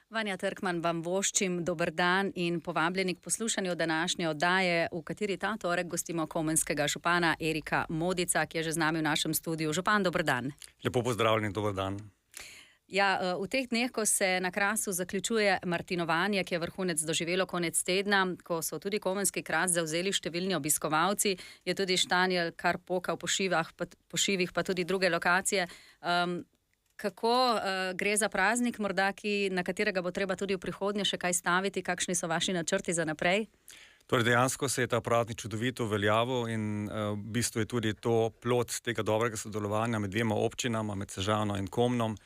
Vanja Trkman vam voščim dober dan in povabljeni k poslušanju današnje oddaje, v kateri ta torek gostimo komenskega župana Erika Modica, ki je že z nami v našem studiu. Župan, dober dan. Lepo pozdravljeni, dober dan. Ja, v teh dneh, ko se na Krasu zaključuje martinovanje, ki je vrhunec doživelo konec tedna, ko so tudi komenski Kras zavzeli številni obiskovalci, je tudi Štanjel kar pokal po šivih, pa tudi druge lokacije. Kako gre za praznik, morda, na katerega bo treba tudi v prihodnje še kaj staviti? Kakšni so vaši načrti za naprej? Torej dejansko se je ta praznik čudovito uveljavil in v bistvu je tudi to plod tega dobrega sodelovanja med dvema občinama, med Sežano in Komnom,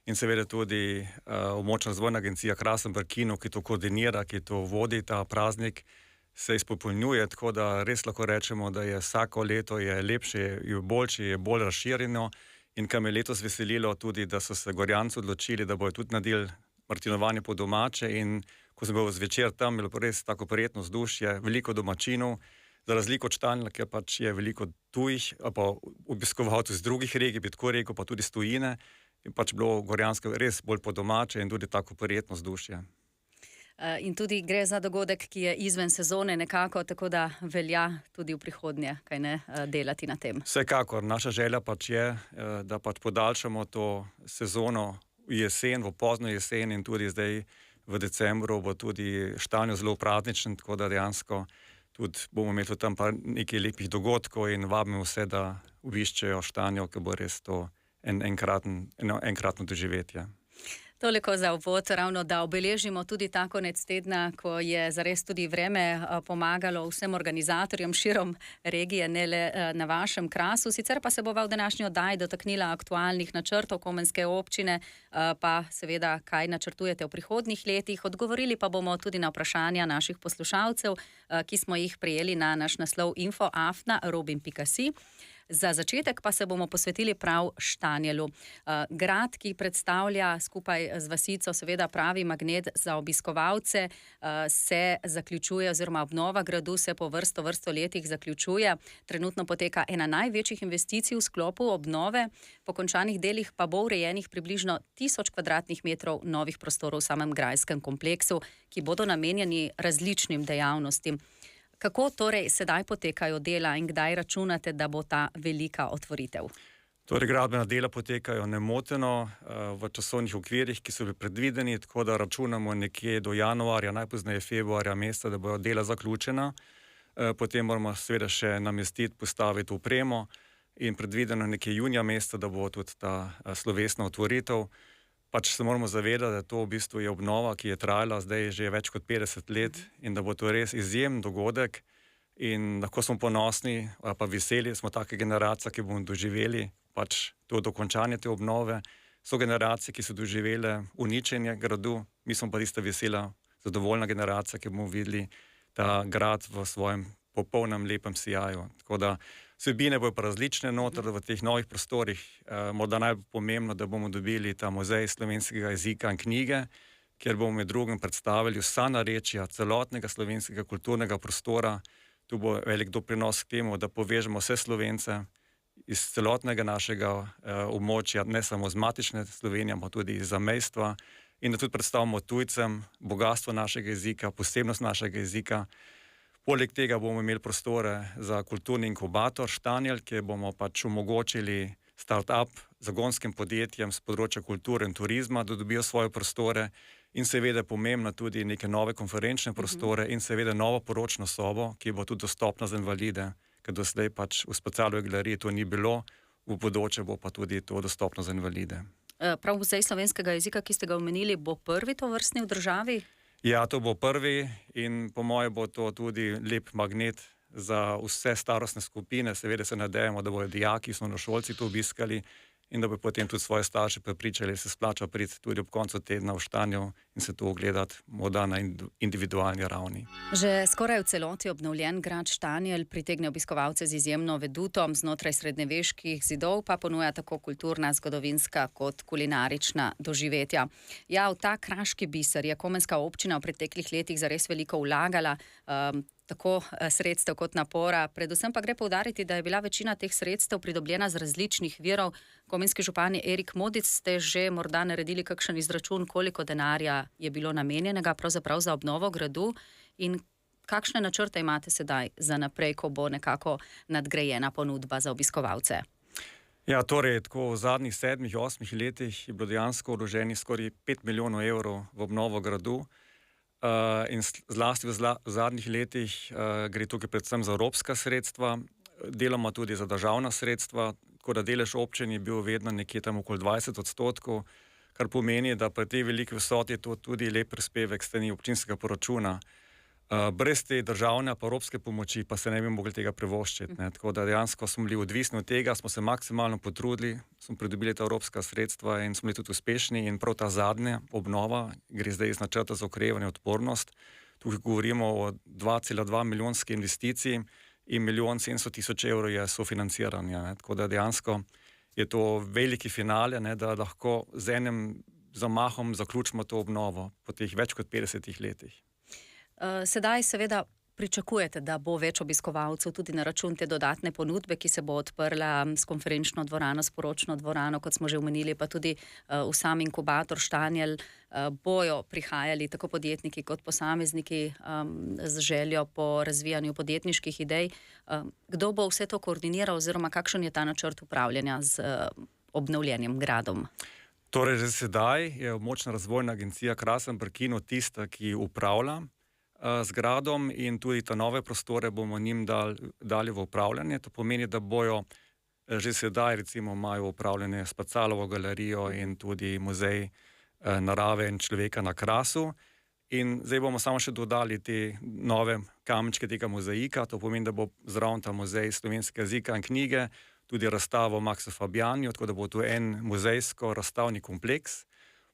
in seveda tudi območna razvojna agencija Krasenberg-Kino, ki to koordinira, ki to vodi ta praznik, se izpopolnjuje, tako da res lahko rečemo, da je vsako leto je lepše, je boljše, je bolj razširjeno. In kar me letos veselilo tudi, da so se Gorjanci odločili, da bojo tudi naredili martinovanje po domače, in ko sem bil zvečer tam, je bilo res tako prijetno vzdušje, veliko domačinov, za razliko od Štanjela, ker pač je veliko tujih, pa obiskovalcev iz drugih regij, bi tako rekel, pa tudi iz tujine, in pač bilo Gorjansko res bolj po domače in tudi tako prijetno vzdušje. In tudi gre za dogodek, ki je izven sezone nekako, tako da velja tudi v prihodnje, kaj ne, delati na tem. Vsekakor, naša želja pač je, da pač podaljšamo to sezono v jesen, v pozno jesen, in tudi zdaj v decembru bo tudi Štanjel zelo prazničen, tako da dejansko tudi bomo imeli tam pa nekaj lepih dogodkov in vabimo vse, da obiščejo Štanjel, ker bo res to enkratno doživetje. Toliko za uvod, ravno da obeležimo tudi ta konec tedna, ko je zares tudi vreme pomagalo vsem organizatorjem širom regije, ne le na vašem Krasu. Sicer pa se bova v današnji oddaji dotaknila aktualnih načrtov komenske občine, pa seveda, kaj načrtujete v prihodnjih letih. Odgovorili pa bomo tudi na vprašanja naših poslušalcev, ki smo jih prejeli na naš naslov info@robin.si. Za začetek pa se bomo posvetili prav Štanjelu. Grad, ki predstavlja skupaj z vasico seveda pravi magnet za obiskovalce, se zaključuje oziroma obnova gradu se po vrsto letih zaključuje. Trenutno poteka ena največjih investicij v sklopu obnove. Po končanih delih pa bo urejenih približno 1000 kvadratnih metrov novih prostorov v samem grajskem kompleksu, ki bodo namenjeni različnim dejavnostim. Kako torej sedaj potekajo dela in kdaj računate, da bo ta velika otvoritev? Torej gradbena dela potekajo nemoteno v časovnih okvirih, ki so bili predvideni, tako da računamo nekje do januarja, najpozneje februarja meseca, da bojo dela zaključena. Potem moramo seveda še namestiti, postaviti opremo in predvideno nekje junija meseca, da bo tudi ta slovesna otvoritev. Pač se moramo zavedati, da to v bistvu je obnova, ki je trajala zdaj že več kot 50 let in da bo to res izjemen dogodek in lahko smo ponosni, pa veseli smo take generacije, ki bomo doživeli pač to dokončanje te obnove. So generacije, ki so doživele uničenje gradu, mi smo pa tista vesela, zadovoljna generacija, ki bomo videli ta grad v svojem popolnem lepem sijaju. Tako da vsebine bojo pa različne noter v teh novih prostorih. Morda najbolj pomembno, da bomo dobili ta muzej slovenskega jezika in knjige, kjer bomo med drugim predstavili vsa narečja celotnega slovenskega kulturnega prostora. Tu bo velik doprinos k temu, da povežemo vse Slovence iz celotnega našega območja, ne samo z matične Slovenije, ampak tudi iz zamejstva, in da tudi predstavimo tujcem bogastvo našega jezika, posebnost našega jezika. Poleg tega bomo imeli prostore za kulturni inkubator Štanjel, kjer bomo pač omogočili start-up zagonskim podjetjem z področja kulture in turizma, da dobijo svoje prostore, in seveda pomembno tudi neke nove konferenčne prostore in seveda novo poročno sobo, ki bo tudi dostopna za invalide, ker do zdaj pač v Spacalovi galeriji to ni bilo, v bodoče bo pa tudi to dostopno za invalide. Prav muzej slovenskega jezika, ki ste ga omenili, bo prvi tovrstni v državi? Ja, to bo prvi in po moje bo to tudi lep magnet za vse starostne skupine. Seveda se nadejamo, da bodo dijaki, osnovnošolci to obiskali in da bo potem tudi svoje starše prepričali, da se splača priti tudi ob koncu tedna v Štanjel in se to ogledati morda na individualni ravni. Že skoraj v celoti obnovljen grad Štanjel pritegne obiskovalce z izjemno vedutom, znotraj srednjeveških zidov pa ponuja tako kulturna, zgodovinska kot kulinarična doživetja. Ja, v ta kraški biser je komenska občina v preteklih letih zares veliko vlagala. tako sredstev kot napora. Predvsem pa gre poudariti, da je bila večina teh sredstev pridobljena z različnih virov. Komenski župan Erik Modic, ste že morda naredili kakšen izračun, koliko denarja je bilo namenjenega pravzaprav za obnovo gradu in kakšne načrte imate sedaj za naprej, ko bo nekako nadgrajena ponudba za obiskovalce? Ja, torej, tako v zadnjih 7-8 letih je bilo dejansko vloženih skoraj 5 milijonov evrov v obnovo gradu. In zlasti v zadnjih letih gre tukaj predvsem za evropska sredstva, deloma tudi za državna sredstva, tako da delež občin je bil vedno nekje tam okoli 20%, kar pomeni, da pri tej veliki vsoti je to tudi lep prispevek s strani občinskega proračuna. Brez te državne pa evropske pomoči pa se ne bi mogli tega privoščiti. Tako da dejansko smo bili odvisni od tega, smo se maksimalno potrudili, smo pridobili ta evropska sredstva in smo bili tudi uspešni in prav ta zadnja obnova gre zdaj iz načrta za okrevanje in odpornost. Tukaj govorimo o 2,2 milijonski investiciji in 1 700 000 evrov je sofinanciranja. Tako da dejansko je to veliki finale, da lahko z enim zamahom zaključimo to obnovo po teh več kot 50 letih. Sedaj seveda pričakujete, da bo več obiskovalcev tudi na račun te dodatne ponudbe, ki se bo odprla s konferenčno dvorano, s poročno dvorano, kot smo že omenili, pa tudi v sam inkubator Štanjel bojo prihajali tako podjetniki kot posamezniki z željo po razvijanju podjetniških idej. Kdo bo vse to koordiniral oziroma kakšen je ta načrt upravljanja z obnovljenim gradom? Torej, že sedaj je Območna razvojna agencija Krasen Brkino tista, ki upravlja z gradom in tudi te nove prostore bomo njim dali v upravljanje. To pomeni, da bojo že sedaj recimo imajo upravljanje Spacalovo galerijo in tudi muzej narave in človeka na Krasu. In zdaj bomo samo še dodali te nove kamenčke tega mozaika. To pomeni, da bo zraven ta muzej slovenskega jezika in knjige, tudi razstavo Maxa Fabiani, tako da bo to en muzejsko-razstavni kompleks.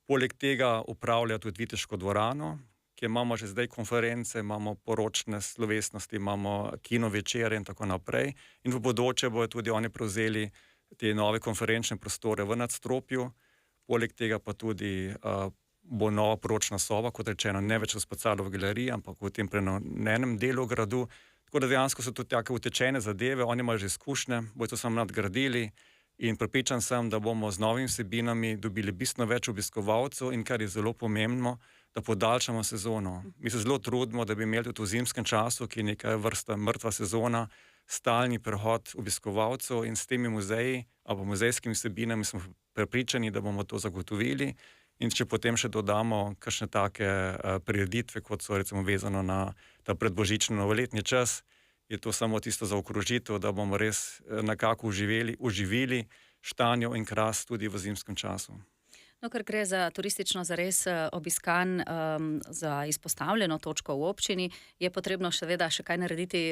Poleg tega upravlja tudi Viteško dvorano, kjer imamo že zdaj konference, imamo poročne slovesnosti, imamo kino večere in tako naprej. In v bodoče bojo tudi oni prevzeli te nove konferenčne prostore v nadstropju. Poleg tega pa tudi bo nova poročna soba, kot rečeno, ne več v Spacalovi galeriji, ampak v tem prenovljenem delu gradu. Tako da dejansko so tudi take utečene zadeve, oni imajo že izkušnje, bojo to samo nadgradili in prepričan sem, da bomo z novimi vsebinami dobili bistveno več obiskovalcev in kar je zelo pomembno, da podaljšamo sezono. Mi se zelo trudimo, da bi imeli tudi v zimskem času, ki je neka vrsta mrtva sezona, stalni prehod obiskovalcev in s temi muzeji ali muzejskimi vsebinami smo prepričani, da bomo to zagotovili. In če potem še dodamo kakšne take prireditve, kot so recimo vezano na ta predbožični novoletni čas, je to samo tisto zaokrožitev, da bomo res nekako oživili Štanjo in Kras tudi v zimskem času. No, ker gre za turistično zares obiskan, za izpostavljeno točko v občini, je potrebno seveda še kaj narediti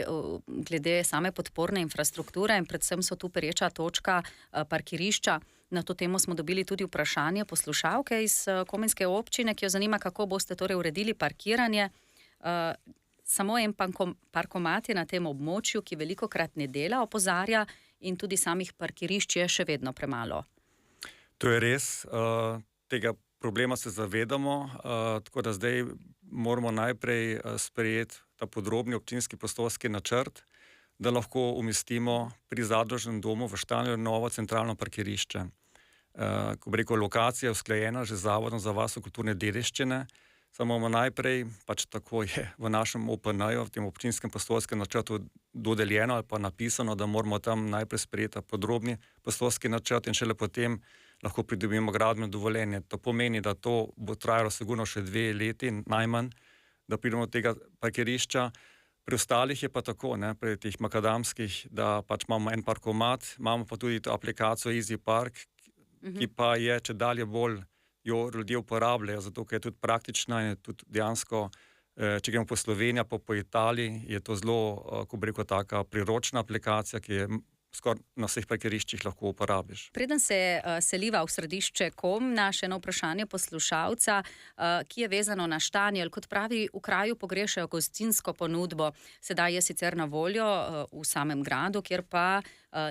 glede same podporne infrastrukture in predvsem so tu pereča točka parkirišča. Na to temo smo dobili tudi vprašanje poslušalke iz Komenske občine, ki jo zanima, kako boste torej uredili parkiranje. Samo en parkomat je na tem območju, ki velikokrat ne dela, opozarja, in tudi samih parkirišč je še vedno premalo. To je res, tega problema se zavedamo, tako da zdaj moramo najprej sprejeti ta podrobni občinski prostorski načrt, da lahko umestimo pri zadružnem domu v Štanju novo centralno parkirišče. Ko bi rekel, lokacija je usklajena že z Zavodom za varstvo kulturne dediščine, samo bomo najprej, pač tako je v našem OPN-ju, v tem občinskem prostorskem načrtu dodeljeno ali pa napisano, da moramo tam najprej sprejeti podrobni prostorski načrt in šele potem lahko pridobimo gradbeno dovoljenje. To pomeni, da to bo trajalo sigurno še 2 leti, najmanj, da pridemo do tega parkirišča. Pri ostalih je pa tako, pri teh makadamskih, da pač imamo en parkomat, imamo pa tudi to aplikacijo Easy Park, ki pa je če dalje bolj jo ljudje uporabljajo, zato ker je tudi praktična in je tudi dejansko, če gremo po Sloveniji, pa po Italiji, je to zelo, ko bi rekel, taka priročna aplikacija, ki je skoraj na vseh parkiriščih lahko uporabiš. Preden se seliva v središče Komna, še eno vprašanje poslušalca, ki je vezano na Štanjel. Kot pravi, v kraju pogrešajo gostinsko ponudbo. Sedaj je sicer na voljo v samem gradu, kjer pa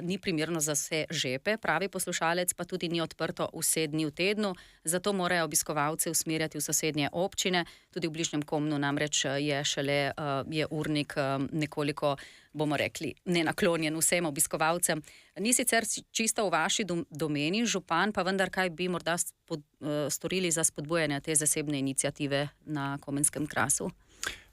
ni primerno za vse žepe, pravi poslušalec, pa tudi ni odprto vse dni v tednu, zato morajo obiskovalce usmerjati v sosednje občine. Tudi v bližnjem Komnu namreč je urnik nekoliko, bomo rekli, nenaklonjen vsem obiskovalcem. Ni sicer čisto v vaši domeni, župan, pa vendar kaj bi morda storili za spodbujanje te zasebne iniciative na Komenskem krasu?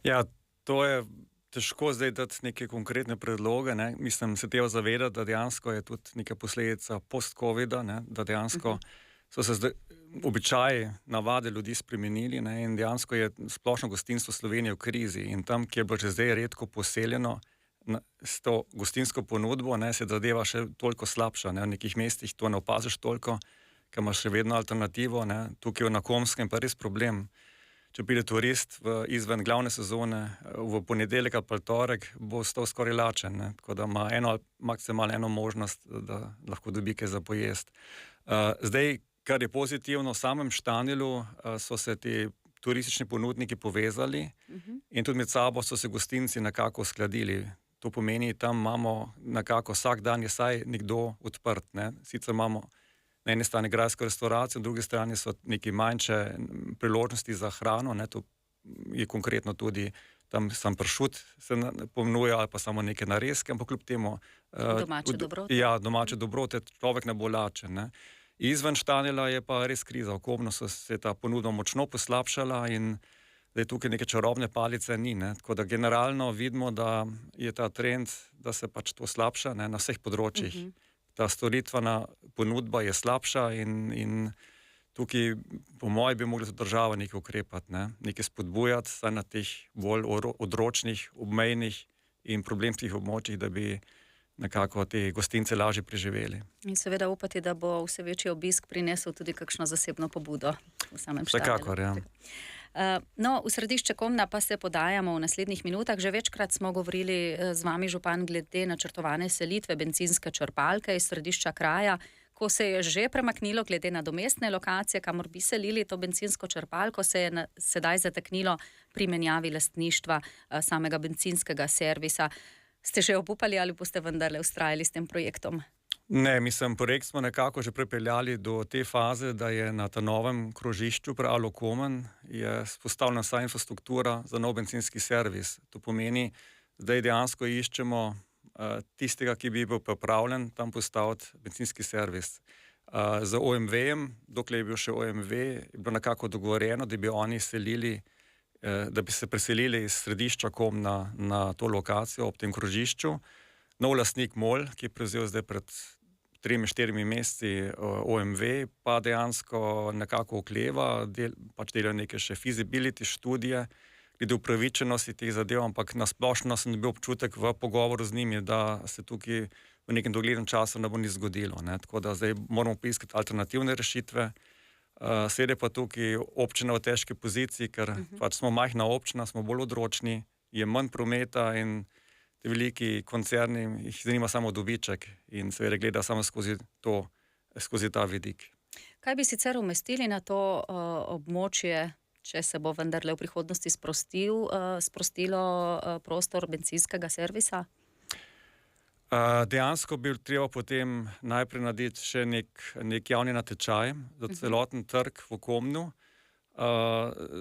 Ja, to je težko zdaj dati neke konkretne predloge. Mislim, se treba zavedati, da dejansko je tudi neka posledica post-covida, da dejansko so se zdaj običaji, navade ljudi spremenili in dejansko je splošno gostinstvo Slovenije v krizi in tam, kjer je bilo že zdaj redko poseljeno, s to gostinsko ponudbo se zadeva še toliko slabša. V nekih mestih to ne opaziš toliko, ker imaš še vedno alternativo. Tukaj na Komskem pa res problem. Če pride turist izven glavne sezone, v ponedeljek ali pa torek, bo stal skoraj lačen. Tako da ima maksimalno eno možnost, da lahko dobi kaj za pojest. Zdaj, kar je pozitivno, v samem Štanjelu so se ti turistični ponudniki povezali in tudi med sabo so se gostinci nekako uskladili. To pomeni, tam imamo nekako vsak dan je saj nekdo odprt. Sicer imamo na eni strani grajsko restauracijo, na drugi strani so neke manjše priložnosti za hrano. To je konkretno tudi tam sam pršut se pomnuje ali pa samo neke narezke, ampak kljub temu domače dobrote. Ja, domače dobrote, človek ne bo lačen. Izven Štanjela je pa res kriza. V Komnu se je ta ponudba močno poslabšala in da je tukaj neke čarobne palice ni. Tako da generalno vidimo, da je ta trend, da se pač to slabša na vseh področjih. Ta storitvena ponudba je slabša in tukaj, po mojem, bi mogla država nekaj ukrepati, nekaj spodbujati, saj na teh bolj odročnih, obmejnih in problemskih območjih, da bi nekako te gostince lažje preživeli. In seveda upati, da bo vse večji obisk prinesel tudi kakšno zasebno pobudo v samem Štanjelu. Vsekakor, ja. No, v središče Komna pa se podajamo v naslednjih minutah. Že večkrat smo govorili z vami, župan, glede načrtovane selitve bencinske črpalke iz središča kraja. Ko se je že premaknilo glede na domestne lokacije, kamor bi selili to bencinsko črpalko, se je sedaj zataknilo pri menjavi lastništva samega bencinskega servisa. Ste že obupali ali boste vendarle vztrajali s tem projektom? Ne, projekt smo nekako že pripeljali do te faze, da je na ta novem krožišču pri Alu Komen je vzpostavljena vsa infrastruktura za nov bencinski servis. To pomeni, zdaj dejansko iščemo tistega, ki bi bil pripravljen tam postaviti bencinski servis. Z OMV-jem, dokler je bil še OMV, je bilo nekako dogovorjeno, da bi oni da bi se preselili iz središča Komna na to lokacijo ob tem krožišču. Nov lastnik MOL, ki je prevzel zdaj pred 3-4 meseci OMV, pa dejansko nekako okleva, pač delajo neke še feasibility študije, glede upravičenosti teh zadev, ampak nasplošno sem dobil občutek v pogovoru z njimi, da se tukaj v nekem doglednem času ne bo nič zgodilo. Tako da zdaj moramo poiskati alternativne rešitve. Seveda pa tukaj občina v težki poziciji, ker pač smo majhna občina, smo bolj odročni, je manj prometa in te veliki koncerni jih zanima samo dobiček in seveda gleda samo skozi ta vidik. Kaj bi sicer umestili na to območje, če se bo vendarle v prihodnosti sprostilo prostor bencinskega servisa? Dejansko bi treba potem najprej narediti še nek javni natečaj za celoten trg v Komnu.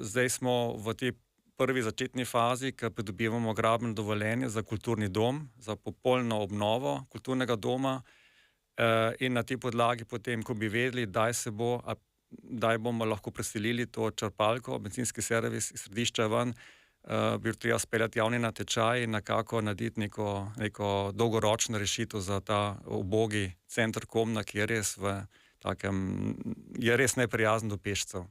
Zdaj smo v tej prvi začetni fazi, ker pridobivamo gradbeno dovoljenje za kulturni dom, za popolno obnovo kulturnega doma in na tej podlagi potem, ko bi vedeli, kdaj bomo lahko preselili to črpalko, bencinski servis iz središča ven, bi treba speljati javni natečaj in nekako narediti neko dolgoročno rešitev za ta ubogi center Komna, ki je res neprijazen do pešcev.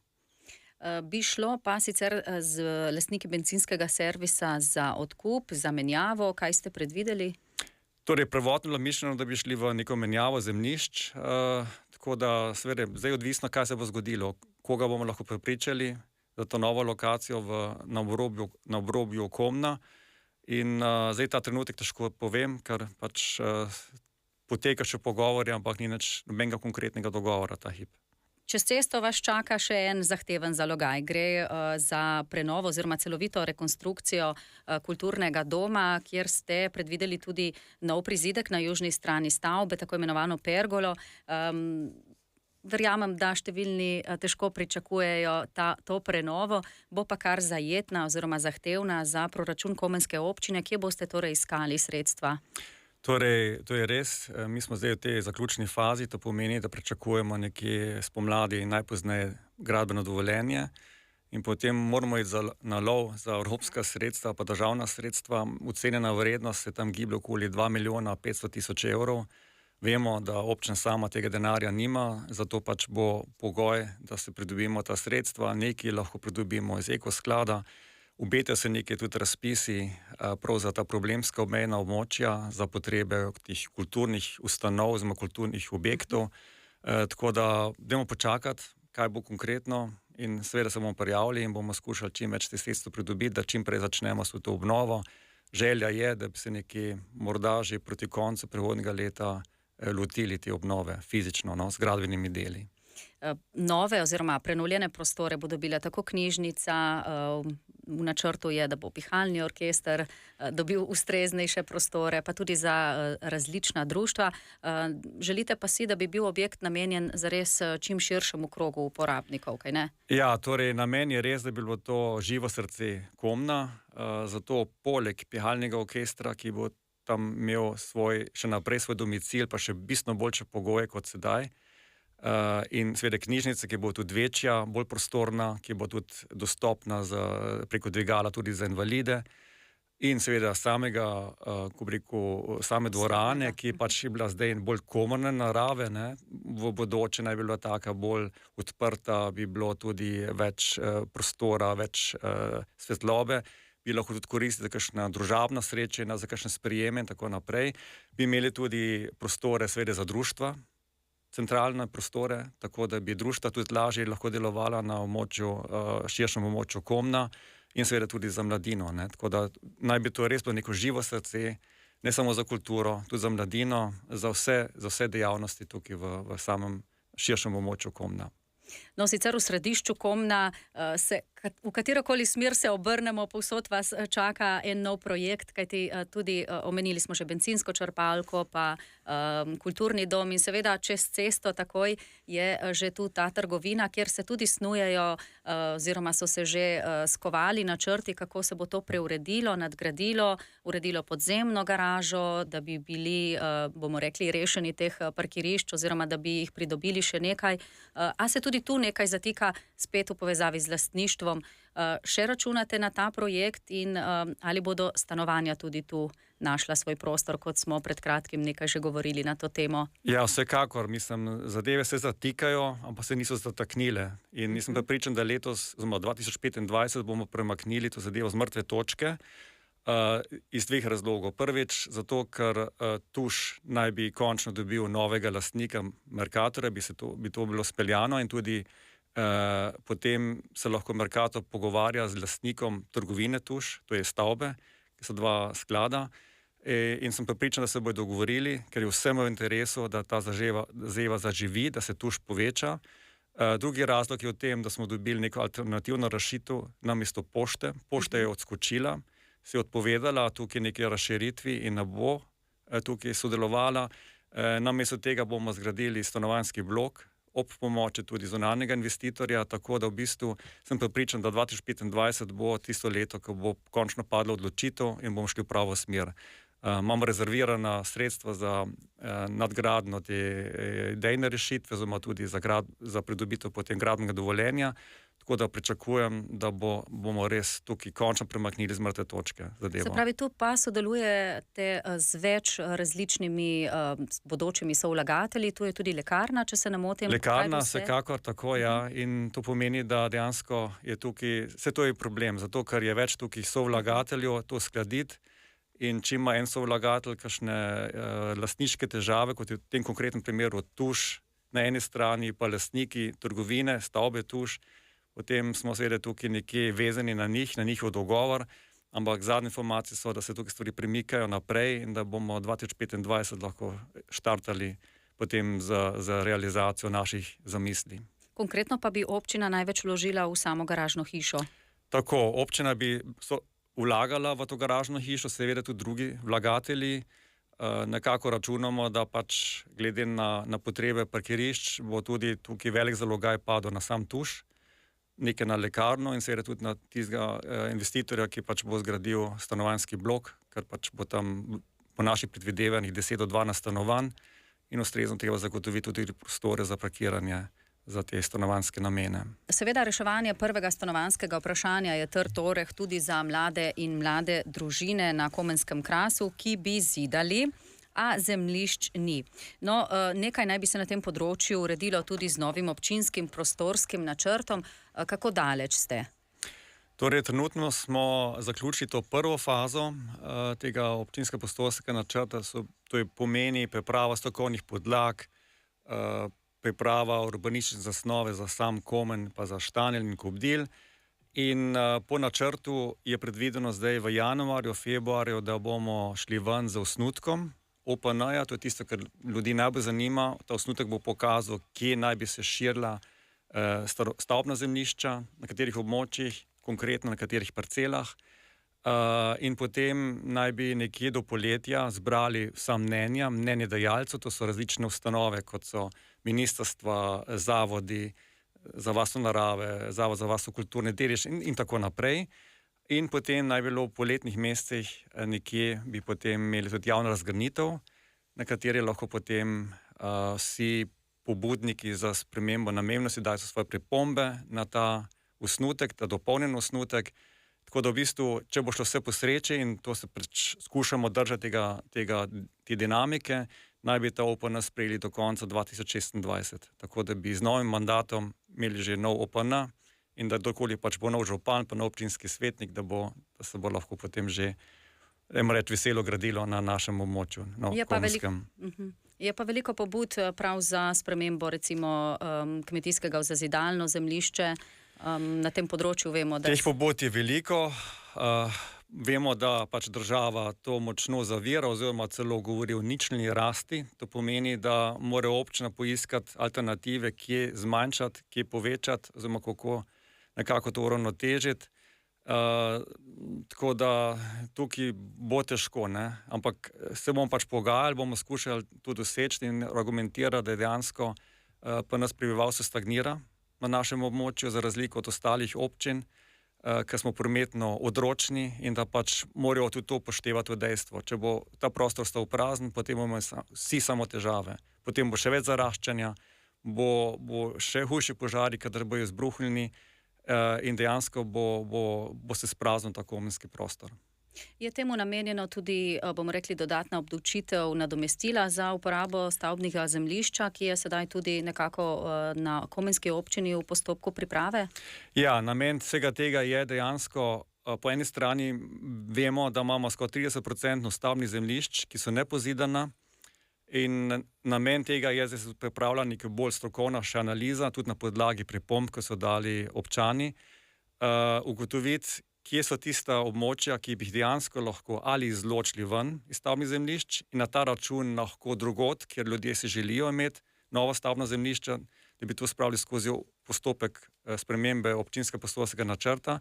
Bi šlo pa sicer z lastniki bencinskega servisa za odkup, za menjavo, kaj ste predvideli? Torej, prvotno bilo mišljeno, da bi šli v neko menjavo zemljišč, tako da seveda zdaj odvisno, kaj se bo zgodilo, koga bomo lahko prepričali za to novo lokacijo na obrobju Komna. In zdaj ta trenutek težko povem, ker pač poteka še pogovori, ampak ni nič nobenega konkretnega dogovora ta hip. Čez cesto vas čaka še en zahteven zalogaj. Gre za prenovo oziroma celovito rekonstrukcijo kulturnega doma, kjer ste predvideli tudi nov prizidek na južni strani stavbe, tako imenovano pergolo. Verjamem, da številni težko pričakujejo to prenovo, bo pa kar zajetna oziroma zahtevna za proračun Komenske občine. Kje boste torej iskali sredstva? Torej, to je res. Mi smo zdaj v tej zaključni fazi, to pomeni, da pričakujemo nekje spomladi najpozneje gradbeno dovoljenje in potem moramo iti na lov za evropska sredstva, pa državna sredstva. Ocenjena vrednost se tam giblje okoli 2 milijona 500 tisoč evrov. Vemo, da občina sama tega denarja nima, zato pač bo pogoj, da se pridobimo ta sredstva. Nekaj lahko pridobimo iz ekosklada. Obetajo se nekaj tudi razpisi prav za ta problemska obmejna območja, za potrebe tih kulturnih ustanov, oziroma kulturnih objektov. Tako da dajmo počakati, kaj bo konkretno, in seveda se bomo prijavili in bomo skušali čim več teh sredstev pridobiti, da čim prej začnemo s to obnovo. Želja je, da bi se nekje morda že proti koncu prihodnjega leta lotili te obnove fizično, z gradbenimi deli. Nove oziroma prenovljene prostore bo dobila tako knjižnica, v načrtu je, da bo pihalni orkester dobil ustreznejše prostore, pa tudi za različna društva. Želite pa si, da bi bil objekt namenjen zares čim širšemu krogu uporabnikov, kaj ne? Ja, torej namen je res, da bi bilo to živo srce Komna, zato poleg pihalnega orkestra, ki bo tam imel še naprej svoj domicil, pa še bistveno boljše pogoje kot sedaj. In seveda knjižnica, ki bo tudi večja, bolj prostorna, ki bo tudi dostopna preko dvigala tudi za invalide. In seveda same dvorane, ki pač je bila zdaj bolj komorne narave, v bodoče naj bi bila taka bolj odprta, bi bilo tudi več prostora, več svetlobe, bi lahko tudi koristili za kakšna družabna srečanja, za kakšne sprijeme in tako naprej. Bi imeli tudi prostore seveda za društva, centralne prostore, tako da bi društva tudi lažje lahko delovala na širšem območju Komna in seveda tudi za mladino. Tako da naj bi to res bilo neko živo srce, ne samo za kulturo, tudi za mladino, za vse dejavnosti tukaj v samem širšem območju Komna. No, sicer v središču Komna, v katerokoli smer se obrnemo, povsod vas čaka en nov projekt, kajti tudi omenili smo že bencinsko črpalko, pa kulturni dom in seveda čez cesto takoj je že tu ta trgovina, kjer se tudi snujejo oziroma so se že skovali načrti, kako se bo to preuredilo, nadgradilo, uredilo podzemno garažo, da bi bili, bomo rekli, rešeni teh parkirišč oziroma da bi jih pridobili še nekaj. A se tudi tu nekaj zatika spet v povezavi z lastništvom? Še računate na ta projekt in ali bodo stanovanja tudi tu našla svoj prostor, kot smo pred kratkim nekaj že govorili na to temo? Ja, vsekakor. Mislim, zadeve se zatikajo, ampak se niso zataknile. In nisem prepričan, da letos, 2025, bomo premaknili to zadevo z mrtve točke. Iz dveh razlogov. Prvič, zato, ker Tuš naj bi končno dobil novega lastnika Mercatorja, bi to bilo speljano in tudi potem se lahko Mercator pogovarja z lastnikom trgovine Tuš, to je stavbe, ki so dva sklada. In sem prepričan, da se bodo dogovorili, ker je vsem v interesu, da ta zadeva zaživi, da se Tuš poveča. Drugi razlog je v tem, da smo dobili neko alternativno rešitev namesto pošte. Pošta je odskočila, se je odpovedala tukaj neke razširitvi in ne bo tukaj sodelovala. Namesto tega bomo zgradili stanovanjski blok ob pomoči tudi zunanjega investitorja, tako da v bistvu sem prepričan, da 2025 bo tisto leto, ko bo končno padla odločitev in bomo šli v pravo smer. Imamo rezervirana sredstva za nadgradnjo te idejne rešitve, oziroma tudi za pridobitev potem gradbenega dovoljenja. Tako da pričakujem, da bomo res tukaj končno premaknili z mrtve točke zadevo. Se pravi, tu pa sodelujete z več različnimi bodočimi sovlagatelji, tu je tudi lekarna, če se ne motim. Lekarna, vsekakor, tako, ja. In to pomeni, da dejansko je tukaj, vse to je problem, zato ker je več tukaj sovlagateljev to skladiti. In če ima en sovlagatelj kakšne lastniške težave, kot je v tem konkretnem primeru Tuš, na eni strani pa lastniki trgovine, stavbe Tuš, potem smo seveda tukaj nekje vezani na njihov dogovor, ampak zadnje informacije so, da se tukaj stvari premikajo naprej in da bomo 2025 lahko štartali potem za realizacijo naših zamisli. Konkretno pa bi občina največ vložila v samo garažno hišo. Tako, občina bi vlagala v to garažno hišo, seveda tudi drugi vlagatelji. Nekako računamo, da pač glede na potrebe parkirišč bo tudi tukaj velik zalogaj padel na sam tuš, nekaj na lekarno in seveda tudi na tistega investitorja, ki pač bo zgradil stanovanjski blok, ker pač bo tam po naših predvidevanjih 10 do 12 stanovanj in ustrezno treba zagotoviti tudi prostore za parkiranje za te stanovanjske namene. Seveda reševanje prvega stanovanjskega vprašanja je trd oreh tudi za mlade in mlade družine na Komenskem krasu, ki bi zidali, a zemljišč ni. No, nekaj naj bi se na tem področju uredilo tudi z novim občinskim prostorskim načrtom. Kako daleč ste? Torej, trenutno smo zaključili to prvo fazo tega občinskega prostorskega načrta, to je pomeni priprava strokovnih podlag, priprava urbanistične zasnove za sam Komen, pa za Štanjel in Kobdil. In po načrtu je predvideno zdaj v januarju, februarju, da bomo šli ven z osnutkom OPN-ja, to je tisto, kar ljudi najbolj zanima. Ta osnutek bo pokazal, kje naj bi se širila stavbna zemljišča, na katerih območjih, konkretno na katerih parcelah. In potem naj bi nekje do poletja zbrali vsa mnenja, mnenje dajalcev, to so različne ustanove, kot so ministrstva, zavodi za varstvo narave, zavod za varstvo kulturne dediščine in tako naprej. In potem naj bilo v poletnih mesecih nekje bi potem imeli tudi javno razgrnitev, na kateri lahko potem vsi pobudniki za spremembo namembnosti dajo svoje pripombe na ta osnutek, ta dopolnjen osnutek. Tako da v bistvu, če bo šlo vse po sreči in to se skušamo držati te dinamike, naj bi ta OPN sprejeli do konca 2026. Tako da bi z novim mandatom imeli že nov OPN in da dokoli pač bo nov župan, pa nov občinski svetnik, da se bo lahko potem že, veselo gradilo na našem območju, na Komenskem. Je pa veliko pobud prav za spremembo recimo kmetijskega v zazidalno zemljišče. Na tem področju vemo, da... Teh pobud je veliko. Vemo, da pač država to močno zavira oziroma celo govori o ničelni rasti. To pomeni, da mora občina poiskati alternative, kje zmanjšati, kje povečati, oziroma kako nekako to uravnotežiti. Tako da tukaj bo težko, ne? Ampak se bomo pač pogajali, bomo skušali tudi doseči in argumentirati, da dejansko pa nas prebivalstvo stagnira na našem območju, za razliko od ostalih občin, ker smo prometno odročni in da pač morajo tudi to upoštevati v dejstvo. Če bo ta prostor stal prazen, potem bomo vsi samo težave. Potem bo še več zaraščanja, bo še hujši požari, kadar bojo izbruhnjeni in dejansko bo se spraznil ta komenski prostor. Je temu namenjeno tudi, bomo rekli, dodatna obdavčitev nadomestila za uporabo stavbnega zemljišča, ki je sedaj tudi nekako na Komenski občini v postopku priprave? Ja, namen vsega tega je dejansko, po eni strani vemo, da imamo skoraj 30% stavbnih zemljišč, ki so nepozidana, in namen tega je, da se pripravlja neka bolj strokovna še analiza, tudi na podlagi pripomb, ki so dali občani, ugotoviti, kje so tista območja, ki bi jih dejansko lahko ali izločili ven iz stavbnih zemljišč in na ta račun lahko drugod, kjer ljudje si želijo imeti nova stavbna zemljišča, da bi to spravili skozi postopek spremembe občinskega prostorskega načrta,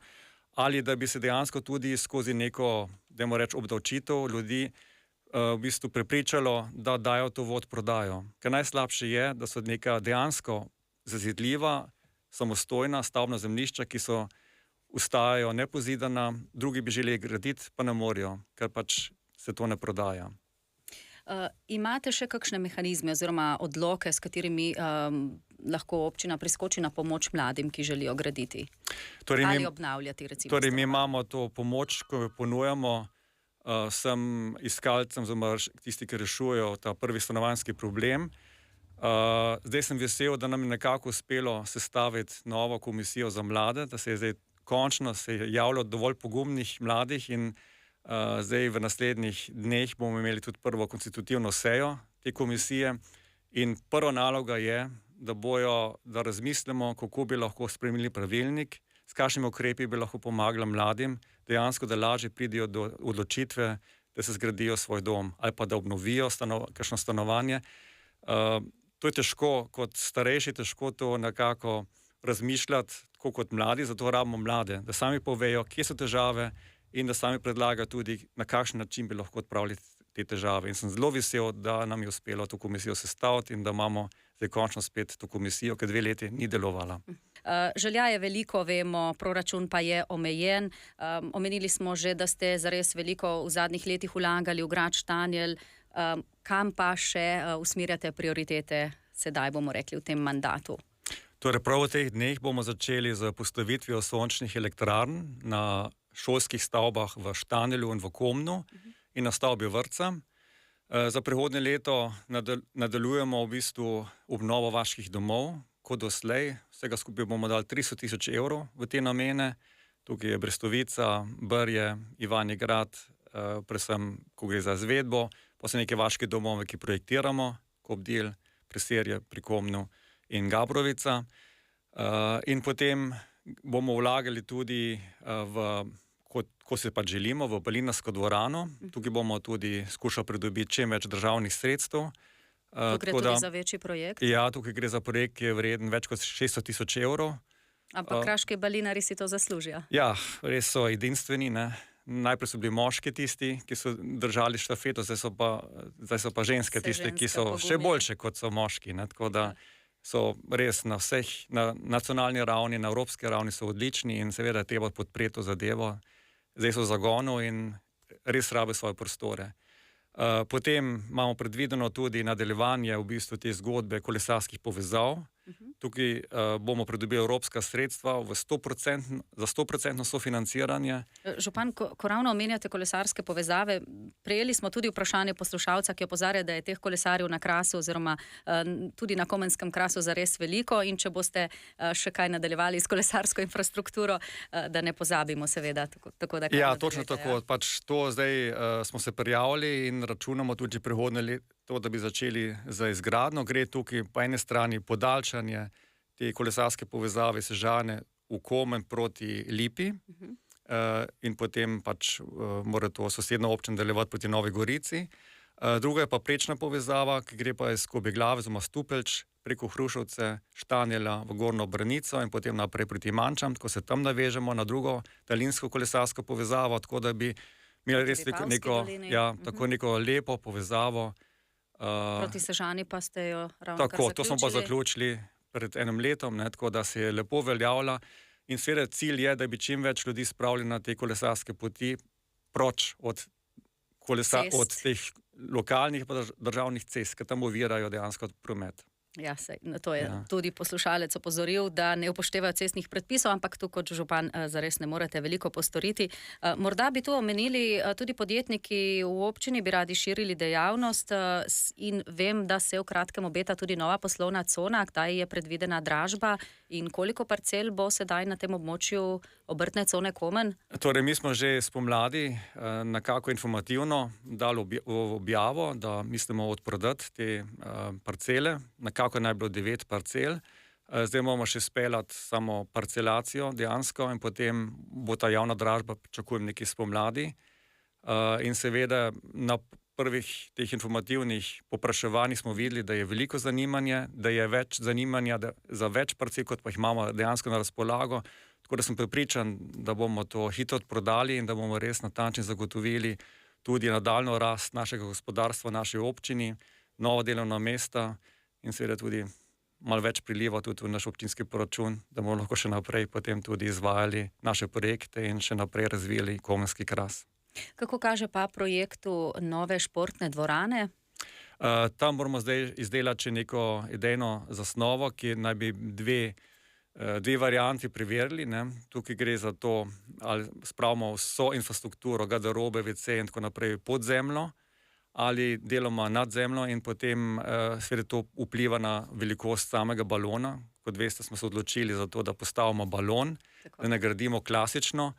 ali da bi se dejansko tudi skozi neko, dajmo reči, obdavčitev ljudi v bistvu prepričalo, da dajo to v odprodajo. Ker najslabše je, da so neka dejansko zazidljiva, samostojna stavbna zemljišča, ki so ostajajo nepozidana, drugi bi želeli graditi, pa ne morejo, ker pač se to ne prodaja. Imate še kakšne mehanizme oziroma odloke, s katerimi lahko občina priskoči na pomoč mladim, ki želijo graditi? Ali obnavljati, recimo? Torej, mi imamo to pomoč, ko jo ponujamo vsem iskalcem, oziroma tisti, ki rešujejo ta prvi stanovanjski problem. Zdaj sem vesel, da nam je nekako uspelo sestaviti novo komisijo za mlade, da se je zdaj končno javilo dovolj pogumnih mladih in zdaj v naslednjih dneh bomo imeli tudi prvo konstitutivno sejo te komisije in prva naloga je, da razmislimo, kako bi lahko spremenili pravilnik, s kakšnimi ukrepi bi lahko pomagali mladim, dejansko, da lažje pridejo do odločitve, da se zgradijo svoj dom ali pa da obnovijo kakšno stanovanje. To je težko, kot starejši, težko to nekako razmišljati, tako kot mladi, zato rabimo mlade, da sami povejo, kje so težave in da sami predlagajo tudi, na kakšen način bi lahko odpravili te težave. In sem zelo vesel, da nam je uspelo to komisijo sestaviti in da imamo zdaj končno spet to komisijo, ki 2 leti ni delovala. Želja je veliko, vemo, proračun pa je omejen. Omenili smo že, da ste zares veliko v zadnjih letih vlagali v grad Štanjel. Kam pa še usmerjate prioritete sedaj, bomo rekli, v tem mandatu? Torej, prav v teh dneh bomo začeli z postavitvijo sončnih elektrarn na šolskih stavbah v Štanjelju in v Komnu in na stavbi vrtca. Za prihodnje leto nadaljujemo v bistvu obnovo vaških domov, kot doslej. Vsega skupaj bomo dali 300 000 evrov v te namene. Tukaj je Brestovica, Brje, Ivani Grad, predvsem, ko gre za izvedbo, pa so neke vaške domove, ki projektiramo, Kobdel, Preserje, pri Komnu in Gabrovica. In potem bomo vlagali tudi ko se pač želimo, v Balinarsko dvorano. Tukaj bomo tudi skušali pridobiti čim več državnih sredstev. Tukaj gre tudi za večji projekt? Ja, tukaj gre za projekt, ki je vreden več kot 600 000 evrov. Ampak kraški balinari si to zaslužijo. Ja, res so edinstveni, ne. Najprej so bili moški tisti, ki so držali štafeto, zdaj so pa ženske tiste, ki so še boljše, kot so moški, ne. Tako da so res na nacionalni ravni, na evropski ravni so odlični in seveda je treba podpreti to zadevo. Zdaj so v zagonu in res rabijo svoje prostore. Potem imamo predvideno tudi nadaljevanje v bistvu te zgodbe kolesarskih povezav. Tukaj bomo pridobili evropska sredstva za 100% sofinanciranje. Župan, ko ravno omenjate kolesarske povezave, prejeli smo tudi vprašanje poslušalca, ki opozarja, da je teh kolesarjev na Krasu oziroma tudi na Komenskem Krasu zares veliko in če boste še kaj nadaljevali s kolesarsko infrastrukturo, da ne pozabimo seveda. Ja, točno tako. Pač to zdaj smo se prijavili in računamo tudi prihodnje leto, da bi začeli z izgradnjo. Gre tukaj po eni strani podaljšanje te kolesarske povezave Sežane v Komen proti Lipi in potem pač mora to sosednja občina nadaljevati proti Novi Gorici. Druga je pa prečna povezava, ki gre pa iz Kobeglave oziroma Stupelč preko Hrušovce, Štanjela v Gornjo Branico in potem naprej proti Mančam, tako se tam navežemo na drugo daljinsko kolesarsko povezavo, tako da bi imeli res neko lepo povezavo. Proti Sežani pa ste jo ravno kar zaključili. Tako, to smo pa zaključili pred enim letom, tako da se je lepo veljavila in seveda cilj je, da bi čim več ljudi spravili na te kolesarske poti proč od teh lokalnih pa državnih cest, ki tam ovirajo dejansko promet. Ja, to je tudi poslušalec opozoril, da ne upoštevajo cestnih predpisov, ampak tu kot župan zares ne morete veliko postoriti. Morda bi tu omenili tudi podjetniki v občini, bi radi širili dejavnost in vem, da se v kratkem obeta tudi nova poslovna cona, kdaj je predvidena dražba in koliko parcel bo sedaj na tem območju obrtne cone Komen? Torej, mi smo že spomladi nekako informativno dali objavo, da mislimo odprodati te parcele, nekako naj bilo 9 parcel. Zdaj moramo še speljati samo parcelacijo dejansko in potem bo ta javna dražba, pričakujem nekaj spomladi. In seveda na prvih teh informativnih popraševanjih smo videli, da je veliko zanimanje, da je več zanimanja za več parcel, kot pa jih imamo dejansko na razpolago. Tako da sem prepričan, da bomo to hitro odprodali in da bomo res na ta način zagotovili tudi nadaljnjo rast našega gospodarstva, naše občini, nova delovna mesta in seveda tudi malo več priliva tudi v naš občinski proračun, da bomo lahko še naprej potem tudi izvajali naše projekte in še naprej razvijali Komenski Kras. Kako kaže pa projektu nove športne dvorane? Tam moramo zdaj izdelati še neko idejno zasnovo, ki naj bi dve varianti preverili. Tukaj gre za to, ali spravimo vso infrastrukturo, garderobe, WC in tako naprej pod zemljo, ali deloma nad zemljo in potem seveda to vpliva na velikost samega balona. Kot veste, smo se odločili za to, da postavimo balon, da ne gradimo klasično.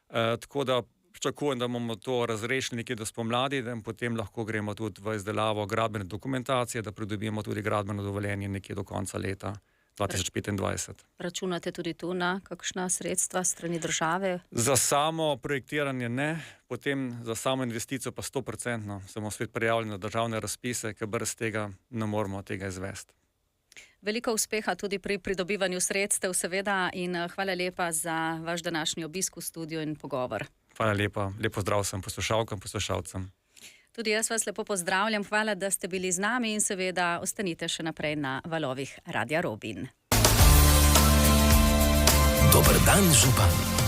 Tako da pričakujem, da bomo to razrešili nekje do spomladi, da potem lahko gremo tudi v izdelavo gradbene dokumentacije, da pridobimo tudi gradbeno dovoljenje nekje do konca leta 2025. Računate tudi tu na kakšna sredstva strani države? Za samo projektiranje ne, potem za samo investicijo pa 100%. Se bomo spet prijavili na državne razpise, ker brez tega ne moremo tega izvesti. Veliko uspeha tudi pri pridobivanju sredstev, seveda, in hvala lepa za vaš današnji obisk v studiu in pogovor. Hvala lepa, lepo zdrav sem poslušalkam, poslušalcem. Tudi jaz vas lepo pozdravljam, hvala, da ste bili z nami in seveda ostanite še naprej na valovih Radia Robin. Dober dan, župan.